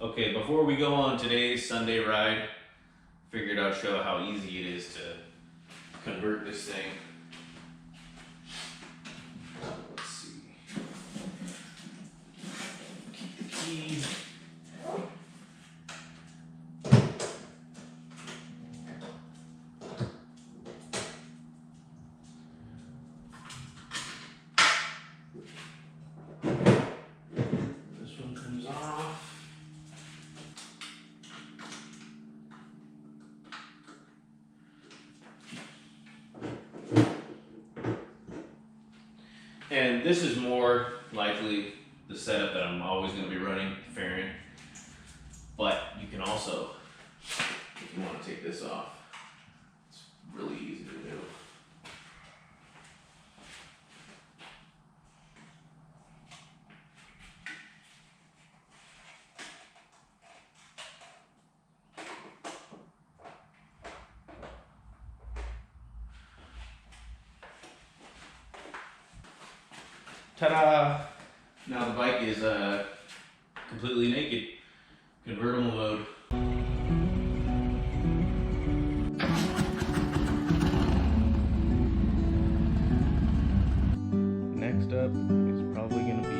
Okay, before we go on today's Sunday ride, figured I'd show how easy it is to convert this thing. Let's see. Keep the key. This one comes off. And this is more likely the setup that I'm always going to be running, fairing. But you can also, if you want to take this off, it's really easy to do. Ta-da! Now the bike is completely naked, convertible mode. Next up is probably going to be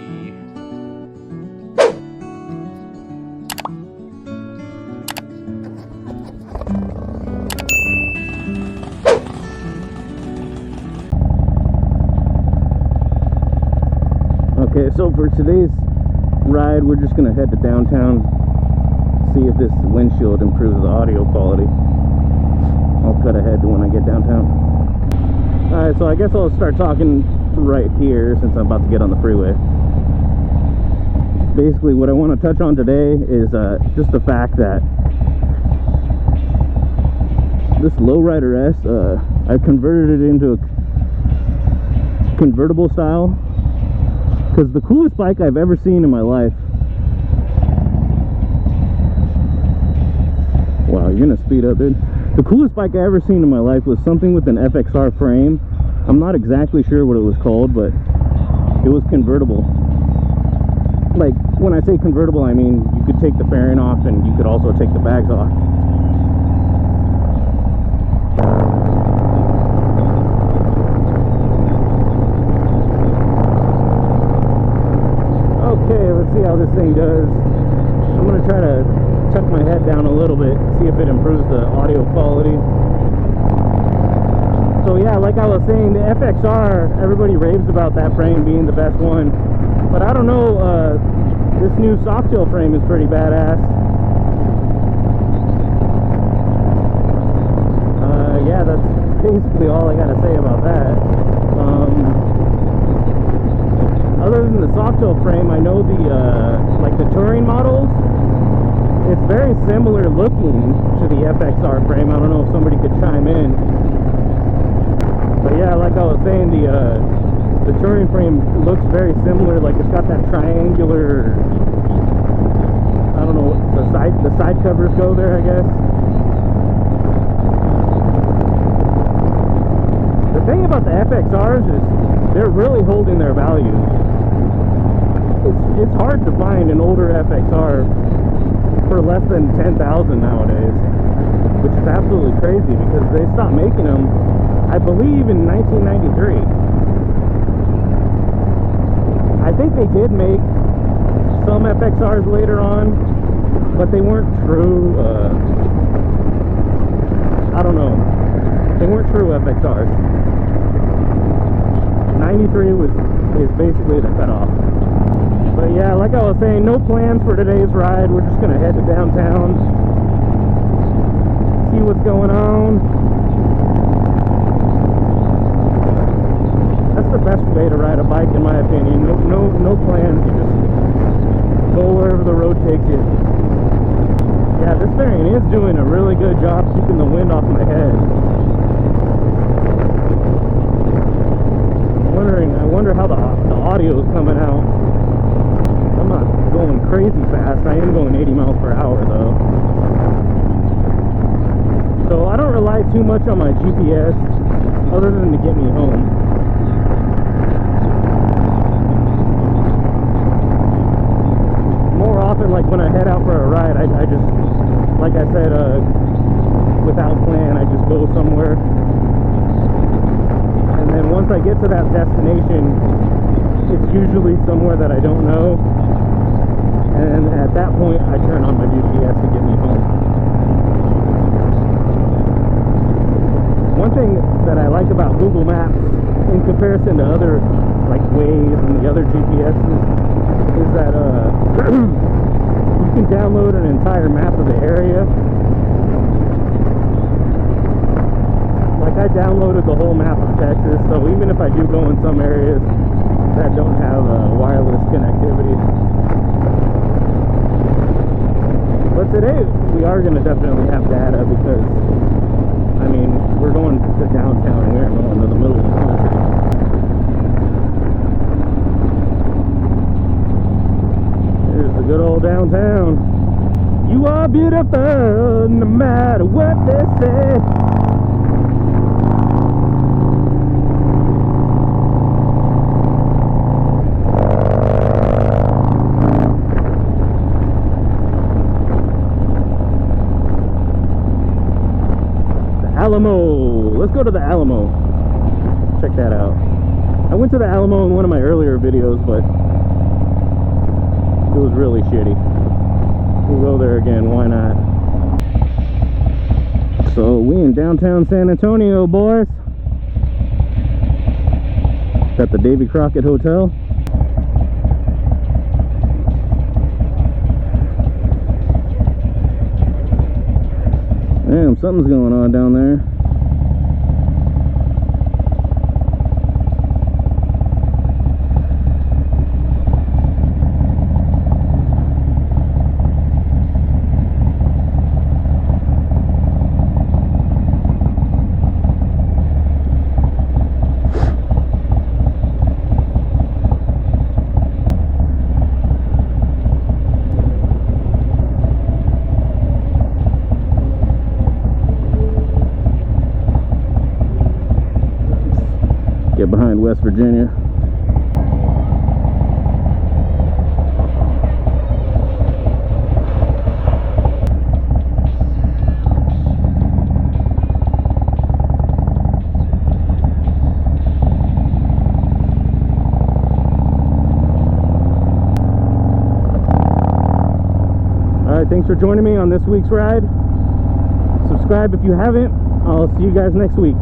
Okay, so for today's ride, we're just gonna head to downtown, see if this windshield improves the audio quality. I'll cut ahead to when I get downtown. Alright, so I guess I'll start talking right here since I'm about to get on the freeway. Basically, what I want to touch on today is just the fact that this Lowrider S, I've converted it into a convertible style. Because the coolest bike I've ever seen in my life. Wow, you're gonna speed up, dude. The coolest bike I ever seen in my life was something with an FXR frame. I'm not exactly sure what it was called, but it was convertible. Like, when I say convertible, I mean you could take the fairing off and you could also take the bags off. Okay, let's see how this thing does. I'm gonna try to tuck my head down a little bit, see if it improves the audio quality. So yeah, like I was saying, the FXR, everybody raves about that frame being the best one. But I don't know, this new Softail frame is pretty badass. Yeah, that's basically all I gotta say about that. Other than the Softail frame, I know the like the touring models, it's very similar looking to the FXR frame. I don't know if somebody could chime in, but yeah, like I was saying, the touring frame looks very similar. Like it's got that triangular, I don't know, the side covers go there, I guess. The thing about the FXRs is they're really holding their value. It's hard to find an older FXR for less than 10,000 nowadays, which is absolutely crazy because they stopped making them, I believe, in 1993. I think they did make some FXRs later on, but they weren't true, I don't know, they weren't true FXRs. 93 is basically the cutoff. But yeah, like I was saying, no plans for today's ride. We're just gonna head to downtown, see what's going on. That's the best way to ride a bike, in my opinion. No plans. You just go wherever the road takes you. Yeah, this variant is doing a really good job keeping the wind off my head. I wonder how the audio is coming out. I'm not going crazy fast. I am going 80 miles per hour though. So I don't rely too much on my GPS other than to get me home. More often like when I head out for a ride, I just, like I said, without plan, I just go somewhere. And then once I get to that destination, it's usually somewhere that I don't know. And at that point, I turn on my GPS to get me home. One thing that I like about Google Maps in comparison to other like Waze and the other GPSs is that you can download an entire map of the area. Like I downloaded the whole map of Texas, so even if I do go in some areas that don't have wireless connectivity. But today we are going to definitely have data because, I mean, we're going to downtown and we're going to the middle of the country. Here's the good old downtown. You are beautiful no matter what they say. Alamo. Let's go to the Alamo. Check that out. I went to the Alamo in one of my earlier videos, but it was really shitty. We'll go there again, why not? So we in downtown San Antonio, boys. At the Davy Crockett Hotel. Damn, something's going on down there. Get behind West Virginia. Alright, thanks for joining me on this week's ride. Subscribe if you haven't. I'll see you guys next week.